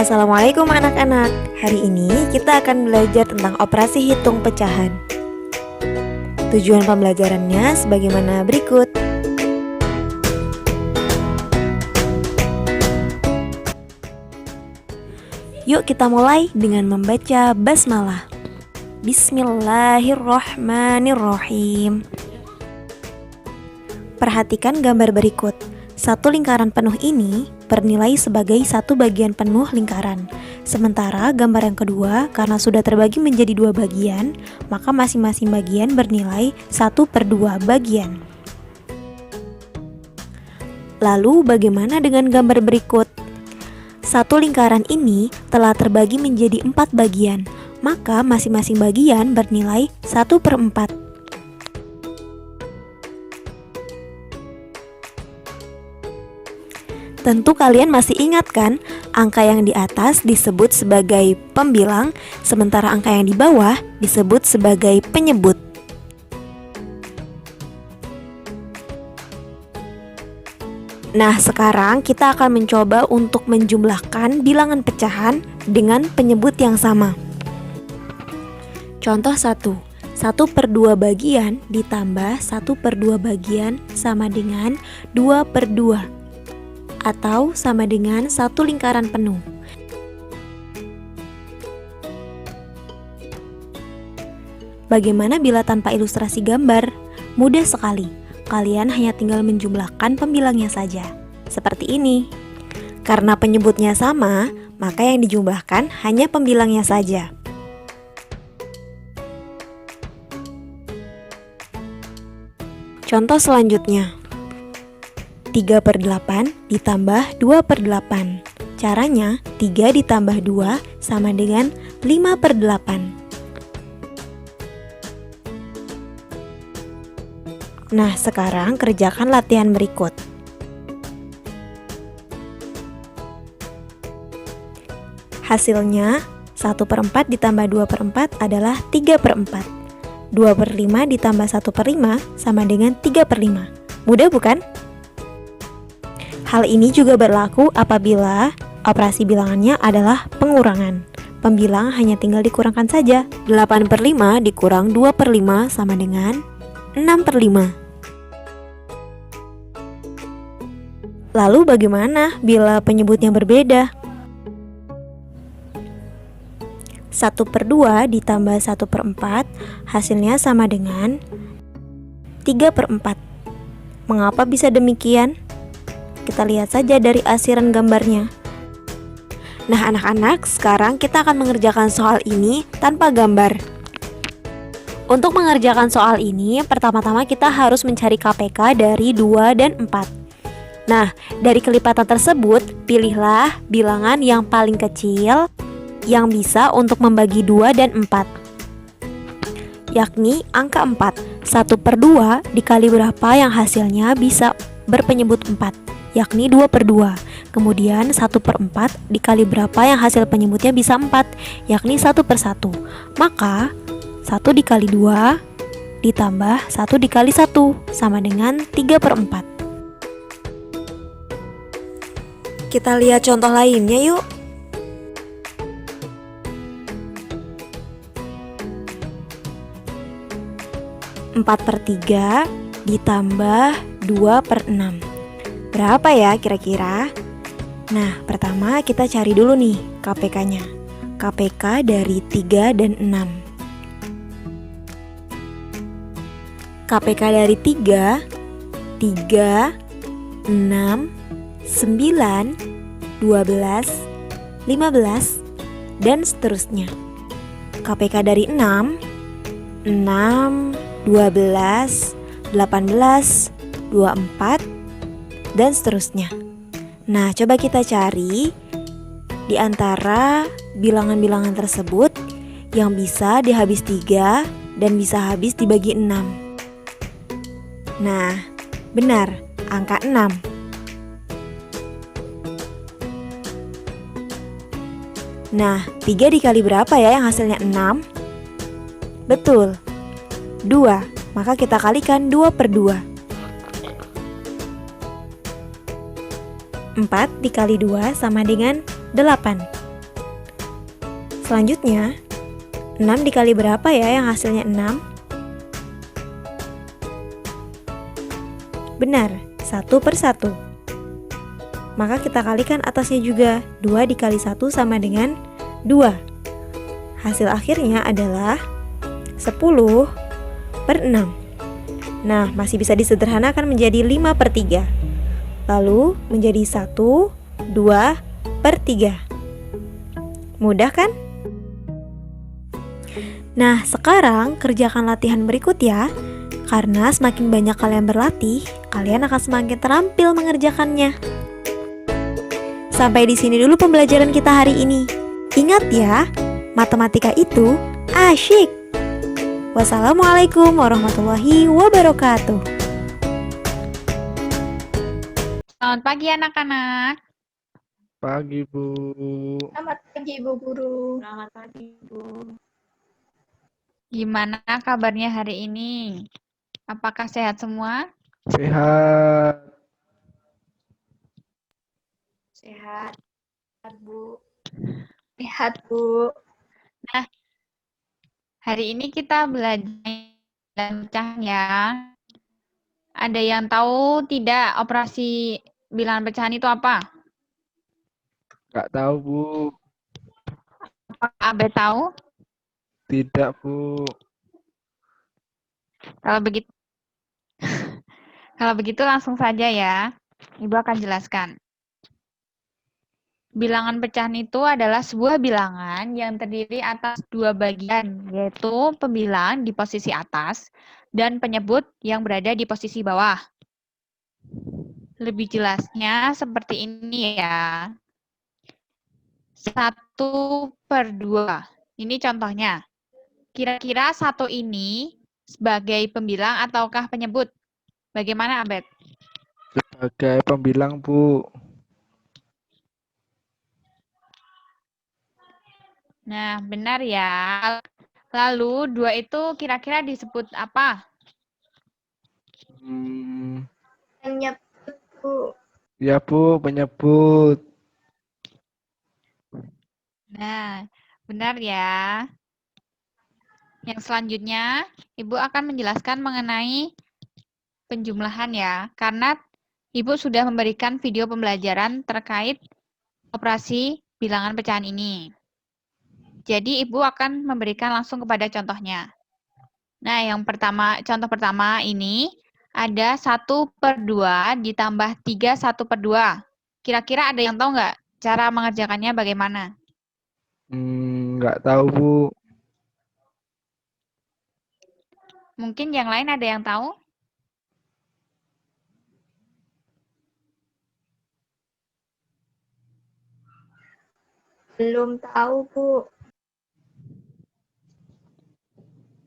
Assalamualaikum anak-anak. Hari ini kita akan belajar tentang operasi hitung pecahan. Tujuan pembelajarannya sebagaimana berikut. Yuk kita mulai dengan membaca basmalah. Bismillahirrohmanirrohim. Perhatikan gambar berikut. Satu lingkaran penuh ini bernilai sebagai satu bagian penuh lingkaran. Sementara gambar yang kedua, karena sudah terbagi menjadi dua bagian, maka masing-masing bagian bernilai 1/2 bagian. Lalu bagaimana dengan gambar berikut? Satu lingkaran ini telah terbagi menjadi 4 bagian, maka masing-masing bagian bernilai 1/4. Tentu kalian masih ingat kan, angka yang di atas disebut sebagai pembilang, sementara angka yang di bawah disebut sebagai penyebut. Nah, sekarang kita akan mencoba untuk menjumlahkan bilangan pecahan dengan penyebut yang sama. Contoh 1. 1/2 bagian ditambah 1/2 bagian sama dengan 2/2. Atau sama dengan satu lingkaran penuh. Bagaimana bila tanpa ilustrasi gambar? Mudah sekali. Kalian hanya tinggal menjumlahkan pembilangnya saja. Seperti ini. Karena penyebutnya sama, maka yang dijumlahkan hanya pembilangnya saja. Contoh selanjutnya. 3/8 ditambah 2/8. Caranya 3 ditambah 2 sama dengan 5/8. Nah, sekarang kerjakan latihan berikut. Hasilnya 1/4 ditambah 2/4 adalah 3/4. 2/5 ditambah 1/5 sama dengan 3/5. Mudah bukan? Hal ini juga berlaku apabila operasi bilangannya adalah pengurangan. Pembilang hanya tinggal dikurangkan saja. 8/5 dikurang 2/5 sama dengan 6/5. Lalu bagaimana bila penyebutnya berbeda? 1/2 ditambah 1/4 hasilnya sama dengan 3/4. Mengapa bisa demikian? Kita lihat saja dari asiran gambarnya. Nah anak-anak, sekarang kita akan mengerjakan soal ini tanpa gambar. Untuk mengerjakan soal ini, pertama-tama kita harus mencari KPK dari 2 dan 4. Nah, dari kelipatan tersebut, pilihlah bilangan yang paling kecil yang bisa untuk membagi 2 dan 4, yakni angka 4. 1/2 dikali berapa yang hasilnya bisa berpenyebut 4, yakni 2/2. Kemudian 1/4 dikali berapa yang hasil penyebutnya bisa 4, yakni 1/1. Maka 1 dikali 2 ditambah 1 dikali 1 sama dengan 3/4. Kita lihat contoh lainnya yuk. 4/3 ditambah 2/6. Berapa ya kira-kira? Nah, pertama kita cari dulu nih KPK-nya. KPK dari 3 dan 6. KPK dari 3, 6, 9, 12, 15, dan seterusnya. KPK dari 6, 12, 18, 24, dan seterusnya. Nah, coba kita cari di antara bilangan-bilangan tersebut yang bisa dihabis 3 dan bisa habis dibagi 6. Nah, benar, angka 6. Nah, 3 dikali berapa ya yang hasilnya 6? Betul, 2. Maka kita kalikan 2/2. 4 dikali 2 sama dengan 8. Selanjutnya, 6 dikali berapa ya yang hasilnya 6? Benar, 1/1. Maka kita kalikan atasnya juga. 2 dikali 1 sama dengan 2. Hasil akhirnya adalah 10/6. Nah, masih bisa disederhanakan menjadi 5/3. Lalu menjadi 1/2/3. Mudah kan? Nah, sekarang kerjakan latihan berikut ya. Karena semakin banyak kalian berlatih, kalian akan semakin terampil mengerjakannya. Sampai di sini dulu pembelajaran kita hari ini. Ingat ya, matematika itu asyik. Wassalamualaikum warahmatullahi wabarakatuh. Selamat pagi anak-anak. Pagi, Bu. Selamat pagi, Bu Guru. Selamat pagi, Bu. Gimana kabarnya hari ini? Apakah sehat semua? Sehat. Sehat, Bu. Sehat, Bu. Hari ini kita belajar pecahan ya. Ada yang tahu tidak operasi bilangan pecahan itu apa? Nggak tahu, Bu. Apakah Abe tahu? Tidak, Bu. Kalau begitu, kalau begitu langsung saja ya. Ibu akan jelaskan. Bilangan pecahan itu adalah sebuah bilangan yang terdiri atas dua bagian, yaitu pembilang di posisi atas dan penyebut yang berada di posisi bawah. Lebih jelasnya seperti ini ya. 1/2. Ini contohnya. Kira-kira 1 ini sebagai pembilang ataukah penyebut? Bagaimana, Abed? Sebagai pembilang, Bu. Nah, benar ya. Lalu 2 itu kira-kira disebut apa? Penyebut, Bu. Ya, Bu, penyebut. Nah, benar ya. Yang selanjutnya, Ibu akan menjelaskan mengenai penjumlahan ya, karena Ibu sudah memberikan video pembelajaran terkait operasi bilangan pecahan ini. Jadi, Ibu akan memberikan langsung kepada contohnya. Nah, yang pertama, contoh pertama ini ada 1/2 ditambah 3 1/2. Kira-kira ada yang tahu nggak cara mengerjakannya bagaimana? Nggak tahu, Bu. Mungkin yang lain ada yang tahu? Belum tahu, Bu.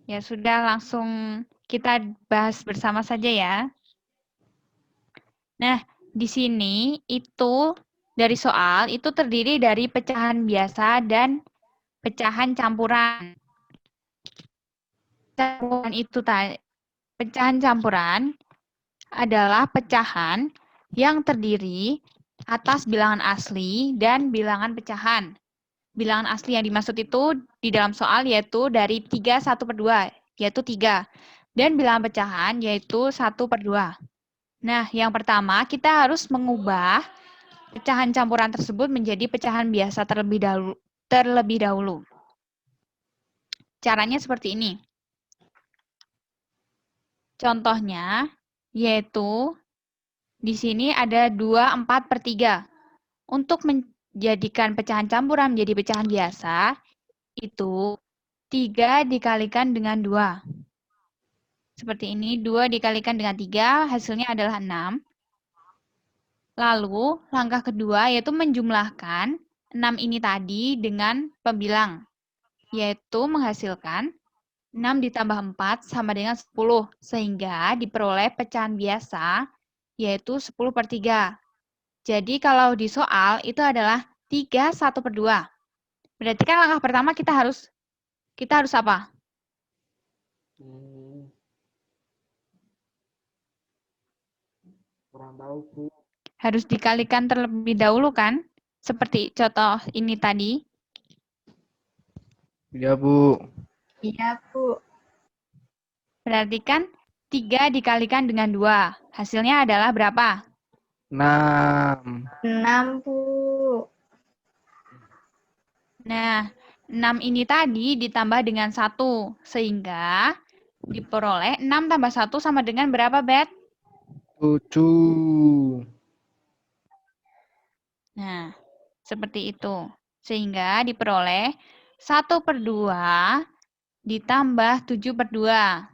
Ya sudah, langsung kita bahas bersama saja ya. Nah, di sini itu dari soal itu terdiri dari pecahan biasa dan pecahan campuran. Pecahan campuran adalah pecahan yang terdiri atas bilangan asli dan bilangan pecahan. Bilangan asli yang dimaksud itu di dalam soal yaitu dari 3 1/2, yaitu 3. Dan bilangan pecahan yaitu 1/2. Nah, yang pertama kita harus mengubah pecahan campuran tersebut menjadi pecahan biasa terlebih dahulu. Caranya seperti ini. Contohnya yaitu di sini ada 2/4/3. Untuk menjadikan pecahan campuran menjadi pecahan biasa, itu 3 dikalikan dengan 2. Seperti ini, 2 dikalikan dengan 3, hasilnya adalah 6. Lalu, langkah kedua yaitu menjumlahkan 6 ini tadi dengan pembilang, yaitu menghasilkan 6 ditambah 4 sama dengan 10, sehingga diperoleh pecahan biasa, yaitu 10/3. Jadi kalau di soal itu adalah 3 1/2. Berarti kan langkah pertama kita harus apa? Kurang tahu, Bu. Harus dikalikan terlebih dahulu kan? Seperti contoh ini tadi. Iya, Bu. Iya, Bu. Berarti kan 3 dikalikan dengan 2. Hasilnya adalah berapa? 6. 6, Bu. Nah, 6 ini tadi ditambah dengan 1. Sehingga diperoleh 6 tambah 1 sama dengan berapa, Bet? 7. Nah, seperti itu. Sehingga diperoleh 1/2 ditambah 7/2.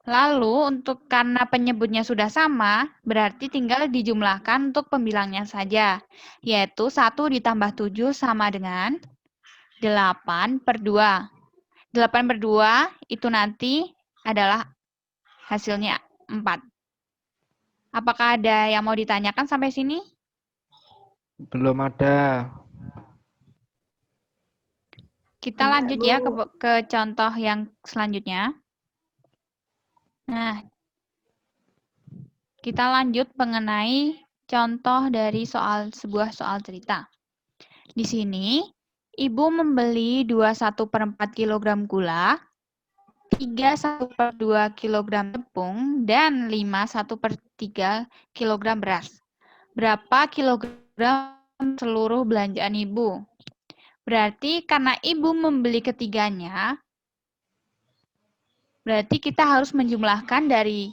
Lalu, untuk karena penyebutnya sudah sama, berarti tinggal dijumlahkan untuk pembilangnya saja, yaitu 1 ditambah 7 sama dengan 8/2. 8/2 itu nanti adalah hasilnya 4. Apakah ada yang mau ditanyakan sampai sini? Belum ada. Kita Enggak, lanjut ya Bu. ke contoh yang selanjutnya. Nah, kita lanjut mengenai contoh dari sebuah soal cerita. Di sini, ibu membeli 21/4 kg gula, 31/2 kg tepung, dan 51/3 kg beras. Berapa kilogram seluruh belanjaan ibu? Berarti karena ibu membeli ketiganya, berarti kita harus menjumlahkan dari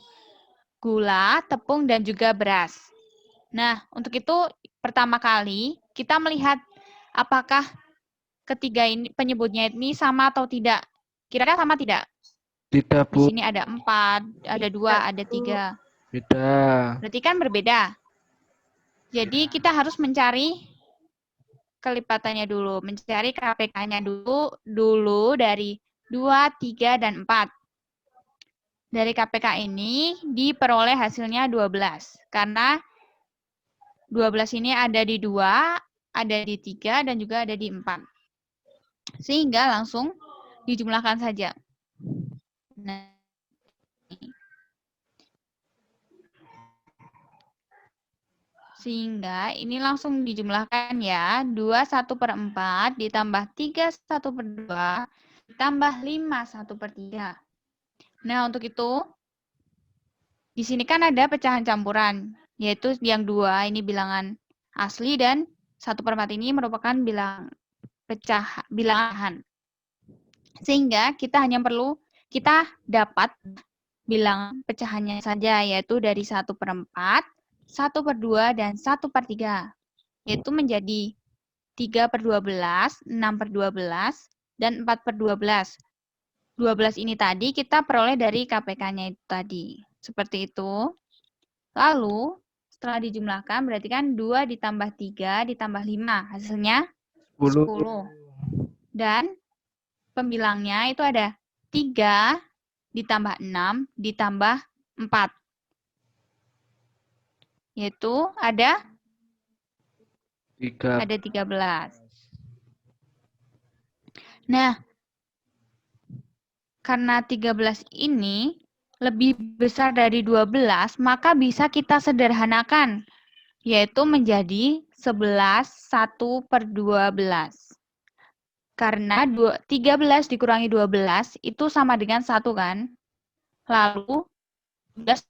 gula, tepung, dan juga beras. Nah, untuk itu pertama kali kita melihat apakah ketiga ini penyebutnya ini sama atau tidak. Kira-kira sama tidak? Tidak, Di Bu. sini ada 4, ada 2, ada 3. Beda. Berarti kan berbeda. Jadi kita harus mencari kelipatannya dulu, mencari KPK-nya dulu dari 2, 3, dan 4. Dari KPK ini diperoleh hasilnya 12. Karena 12 ini ada di 2, ada di 3, dan juga ada di 4. Sehingga langsung dijumlahkan saja. Nah, sehingga ini langsung dijumlahkan ya. 21/4 ditambah 31/2 ditambah 51/3. Nah, untuk itu, di sini kan ada pecahan campuran, yaitu yang 2 ini bilangan asli dan 1/4 ini merupakan bilangan. Sehingga kita dapat bilangan pecahannya saja, yaitu dari 1/4, 1/2, dan 1/3. Yaitu menjadi 3/12, 6/12, dan 4/12. 12 ini tadi kita peroleh dari KPK-nya itu tadi. Seperti itu. Lalu, setelah dijumlahkan, berarti kan 2 ditambah 3 ditambah 5. Hasilnya 10. 10. Dan pembilangnya itu ada 3 ditambah 6 ditambah 4. Yaitu ada 3. 13. Nah, karena 13 ini lebih besar dari 12, maka bisa kita sederhanakan, yaitu menjadi 11 1/12. Karena 13 dikurangi 12 itu sama dengan 1 kan? Lalu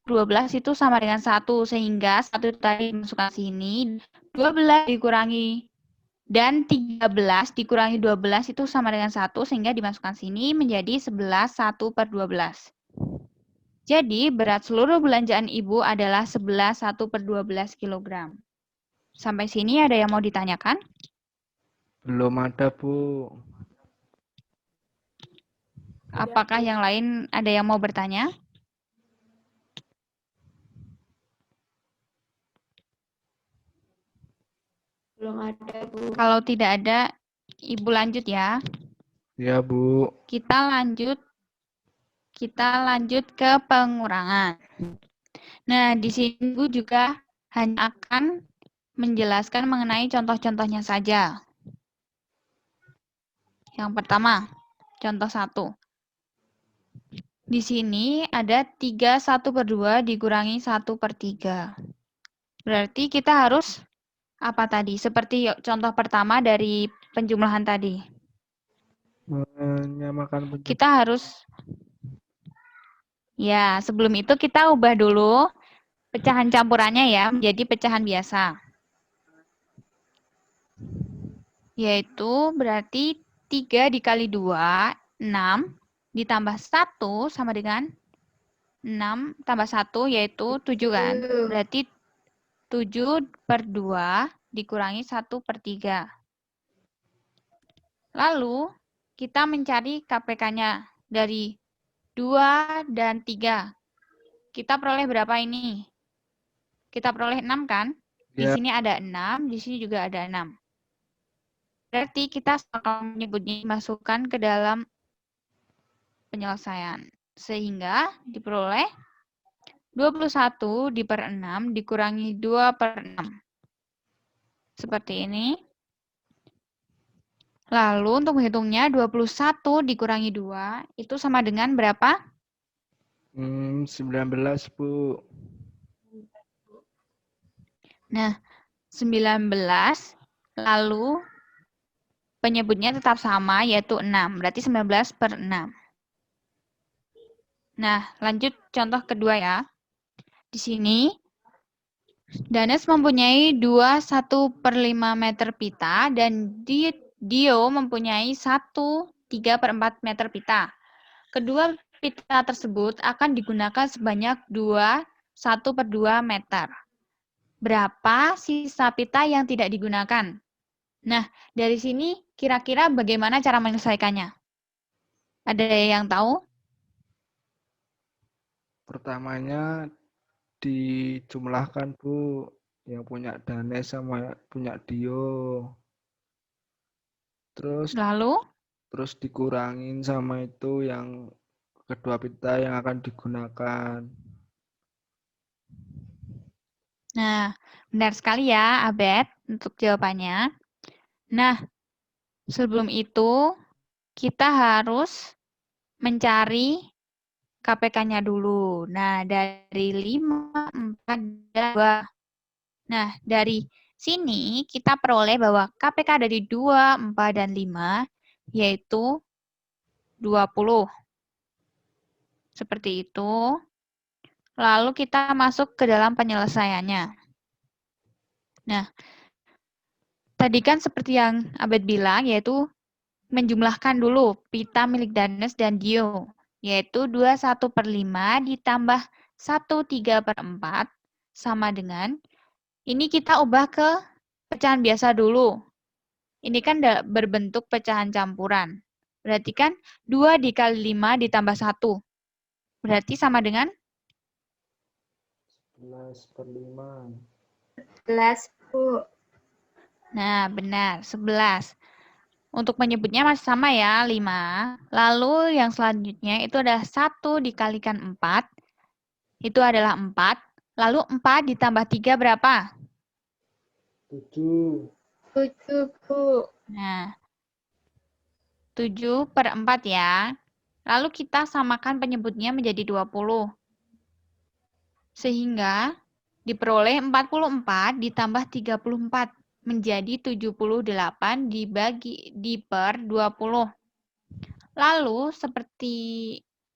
12 itu sama dengan 1, sehingga 1 tadi dimasukkan sini, 12 dikurangi dan 13 dikurangi 12 itu sama dengan 1, sehingga dimasukkan sini menjadi 11 1/12. Jadi, berat seluruh belanjaan ibu adalah 11 1/12 kg. Sampai sini ada yang mau ditanyakan? Belum ada, Bu. Apakah yang lain ada yang mau bertanya? Belum ada, Bu. Kalau tidak ada, ibu lanjut ya. Ya, Bu. Kita lanjut ke pengurangan. Nah, di sini ibu juga hanya akan menjelaskan mengenai contoh-contohnya saja. Yang pertama, contoh 1. Di sini ada 3 1/2 dikurangi 1/3. Berarti kita harus apa tadi? Seperti contoh pertama dari penjumlahan tadi. Menyamakan penyebut. Kita harus, ya sebelum itu kita ubah dulu pecahan campurannya ya menjadi pecahan biasa. Yaitu berarti 3 dikali 2, 6, ditambah 1 sama dengan 6 tambah 1 yaitu 7 kan. Berarti 7/2 dikurangi 1/3. Lalu kita mencari KPK-nya dari 2 dan 3. Kita peroleh berapa ini? Kita peroleh 6 kan? Di Ya, sini ada 6, di sini juga ada 6. Berarti kita akan menyebutnya masukkan ke dalam penyelesaian. Sehingga diperoleh 21/6 dikurangi 2/6. Seperti ini. Lalu untuk menghitungnya 21 dikurangi 2 itu sama dengan berapa? 19, Bu. Nah, 19 lalu penyebutnya tetap sama yaitu 6. Berarti 19/6. Nah, lanjut contoh kedua ya. Di sini Danes mempunyai 21/5 meter pita dan Dio mempunyai 1/3/4 meter pita. Kedua pita tersebut akan digunakan sebanyak 1/2 meter. Berapa sisa pita yang tidak digunakan? Nah, dari sini kira-kira bagaimana cara menyelesaikannya? Ada yang tahu? Pertamanya dijumlahkan, Bu. Yang punya Danes sama punya Dio. Terus Lalu, dikurangin sama itu yang kedua pita yang akan digunakan. nah, benar sekali ya, Abed, untuk jawabannya. Nah, sebelum itu, kita harus mencari KPK-nya dulu. Nah, dari 5, 4, dan 2. Nah, dari sini kita peroleh bahwa KPK dari 2, 4, dan 5 yaitu 20. Seperti itu. Lalu kita masuk ke dalam penyelesaiannya. Nah, tadi kan seperti yang Abed bilang, yaitu menjumlahkan dulu pita milik Danes dan Dio, yaitu 21/5 ditambah 1/3/4 sama dengan, ini kita ubah ke pecahan biasa dulu. Ini kan berbentuk pecahan campuran. Berarti kan 2 dikali 5 ditambah 1. Berarti sama dengan 11/5. 11, Bu. Nah, benar, 11. Untuk menyebutnya masih sama ya, 5. Lalu yang selanjutnya itu adalah 1 dikalikan 4. Itu adalah 4. Lalu 4 ditambah 3 berapa? 7. 7, Bu. Nah, 7/4 ya. Lalu kita samakan penyebutnya menjadi 20. Sehingga diperoleh 44 ditambah 34 menjadi 78 di per 20. Lalu seperti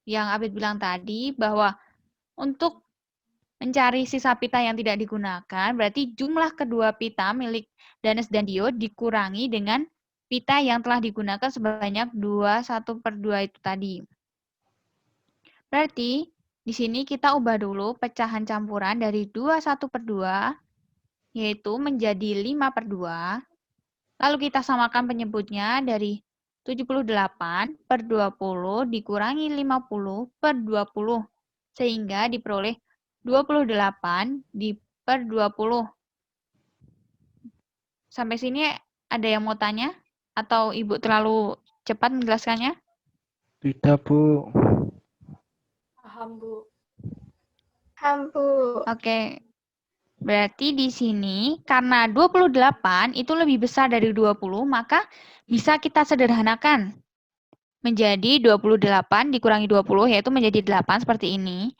yang Abid bilang tadi bahwa untuk mencari sisa pita yang tidak digunakan berarti jumlah kedua pita milik Danes dan Dio dikurangi dengan pita yang telah digunakan sebanyak 21/2 itu tadi. Berarti di sini kita ubah dulu pecahan campuran dari 21/2 yaitu menjadi 5/2. Lalu kita samakan penyebutnya dari 78/20 dikurangi 50/20 sehingga diperoleh 28 per 20. Sampai sini ada yang mau tanya? Atau Ibu terlalu cepat menjelaskannya? Tidak, Bu. Paham, Bu. Paham, Bu. Oke. Berarti di sini karena 28 itu lebih besar dari 20, maka bisa kita sederhanakan menjadi 28 dikurangi 20 yaitu menjadi 8 seperti ini.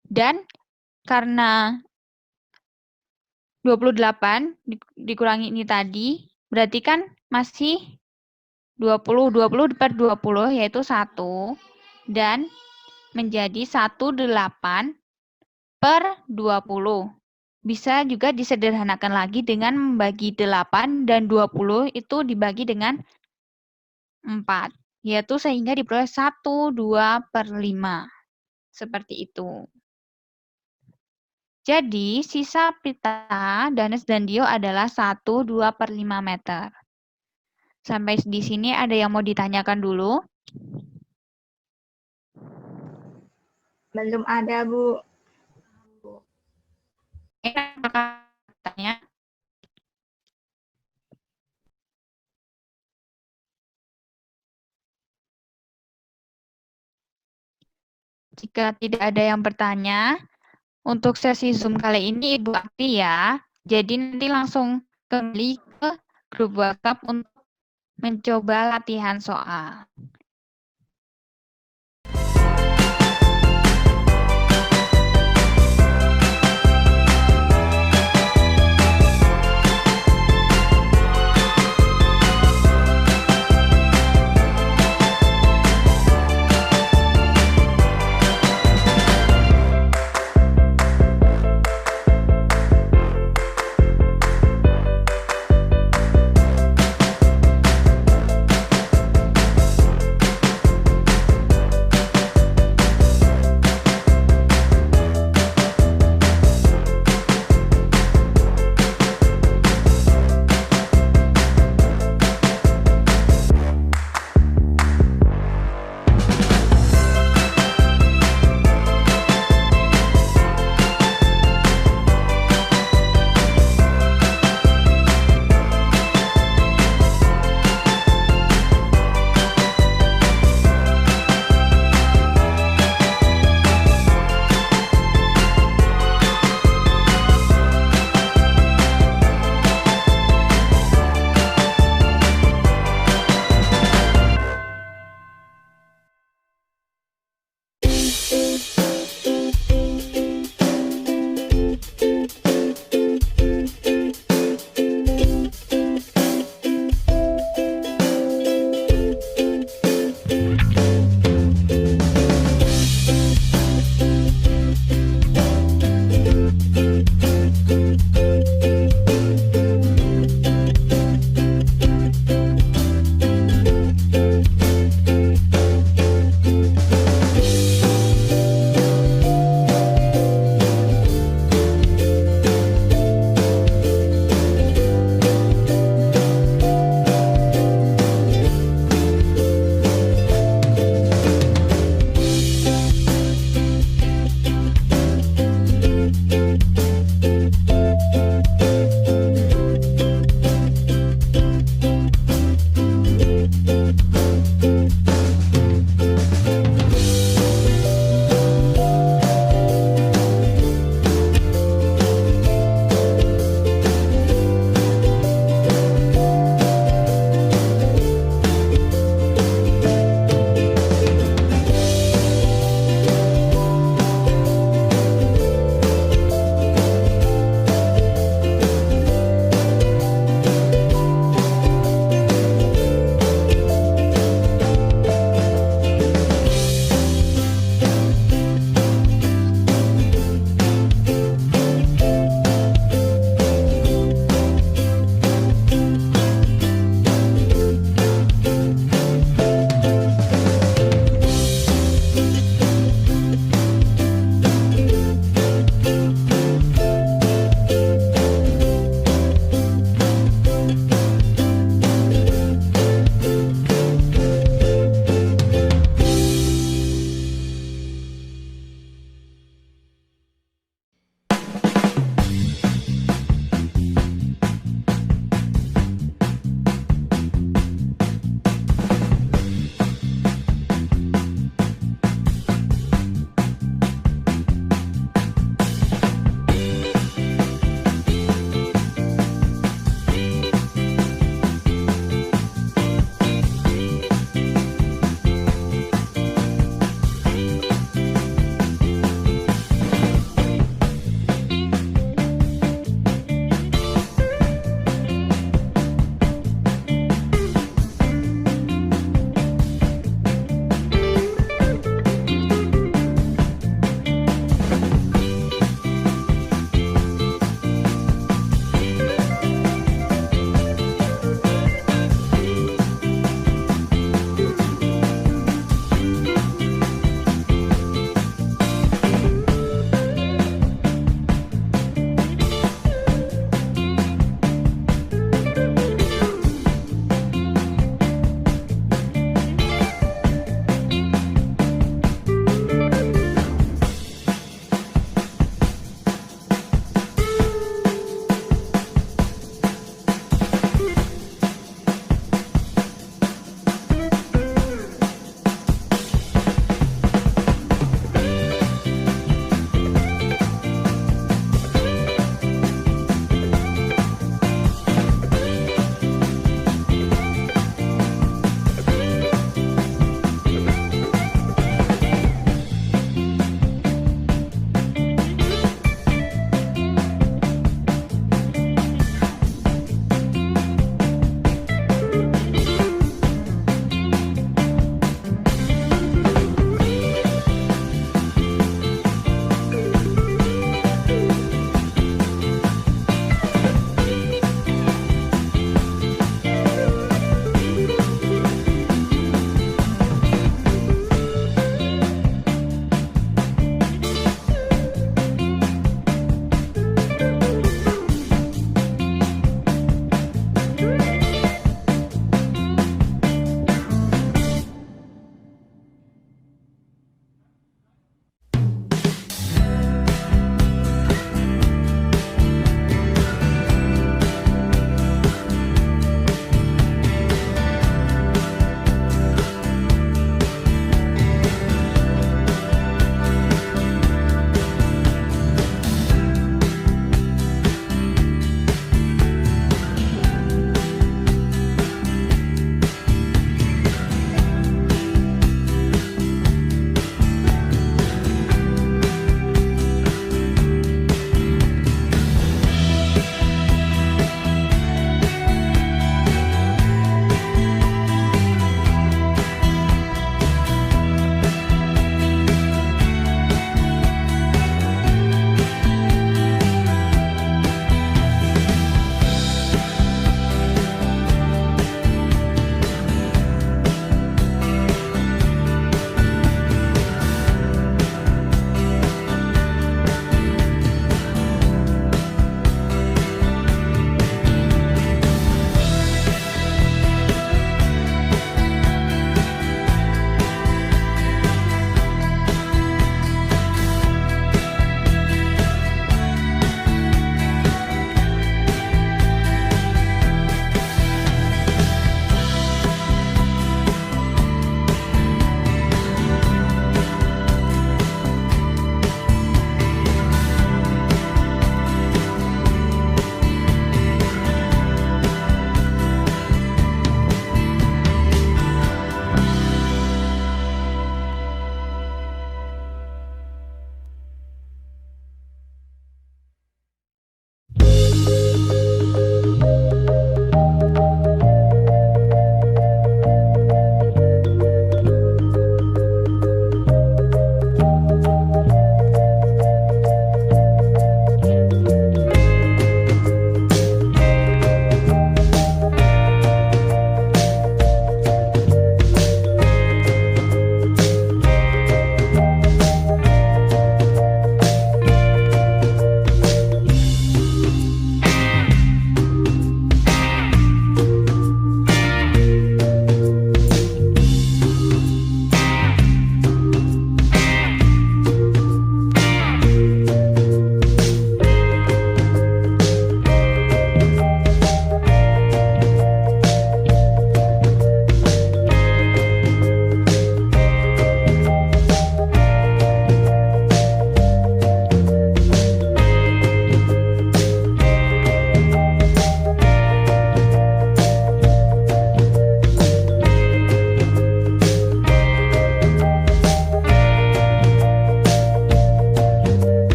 Dan karena 28 dikurangi ini tadi, berarti kan masih 20 per 20 yaitu 1 dan menjadi 18 per 20. Bisa juga disederhanakan lagi dengan membagi 8 dan 20 itu dibagi dengan 4, yaitu sehingga diperoleh 1, 2 per 5. Seperti itu. Jadi, sisa pita Danes dan Dio adalah 1, 2 per 5 meter. Sampai di sini ada yang mau ditanyakan dulu? Belum ada, Bu. Apakah tanya? Jika tidak ada yang bertanya, untuk sesi Zoom kali ini Ibu aktif ya. Jadi nanti langsung kembali ke grup WhatsApp untuk mencoba latihan soal.